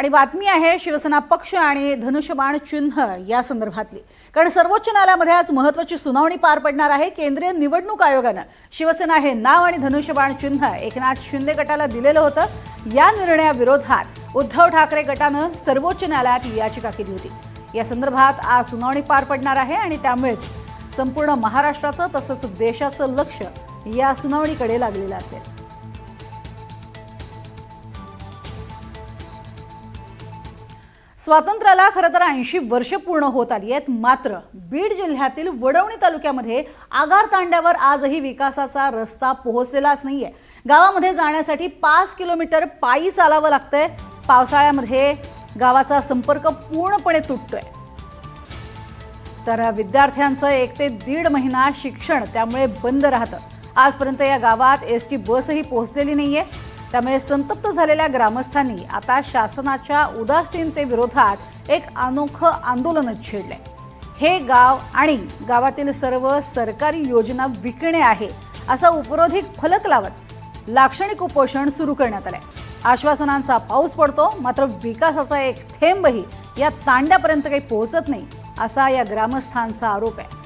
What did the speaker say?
आणि बातमी आहे शिवसेना पक्ष आणि धनुष्यबाण चिन्ह या संदर्भातली। कारण सर्वोच्च न्यायालयामध्ये आज महत्त्वाची सुनावणी पार पडणार आहे। केंद्रीय निवडणूक आयोगाने शिवसेना हे नाव आणि धनुष्यबाण चिन्ह एकनाथ शिंदे गटाला दिलेलं होतं। या निर्णयाविरोधात उद्धव ठाकरे गटाने सर्वोच्च न्यायालयात याचिका केली होती। या संदर्भात आज सुनावणी पार पडणार आहे आणि त्यामुळेच संपूर्ण महाराष्ट्राचं तसंच देशाचं लक्ष या सुनावणीकडे लागलेलं असेल। स्वातंत्र्याला खरं तर 80 वर्ष पूर्ण होत आली आहेत, मात्र बीड जिल्ह्यातील वडवणी तालुक्यामध्ये आगार तांड्यावर आजही विकासाचा रस्ता पोहोचलेलाच नाहीये। गावामध्ये जाण्यासाठी 5 किलोमीटर पायी चालावं लागतंय। पावसाळ्यामध्ये गावाचा संपर्क पूर्णपणे तुटतोय। तर विद्यार्थ्यांचं 1 ते 1.5 महिना शिक्षण त्यामुळे बंद राहतं। आजपर्यंत या गावात एसटी बसही पोहोचलेली नाहीये। त्यामुळे संतप्त झालेल्या ग्रामस्थांनी आता शासनाच्या उदासीनतेविरोधात एक अनोखं आंदोलन छेडलंय। हे गाव आणि गावातील सर्व सरकारी योजना विकणे आहे असा उपरोधिक फलक लावत लाक्षणिक उपोषण सुरू करण्यात आलंय। आश्वासनांचा पाऊस पडतो, मात्र विकासाचा एक थेंबही या तांड्यापर्यंत काही पोहोचत नाही असा या ग्रामस्थांचा आरोप आहे।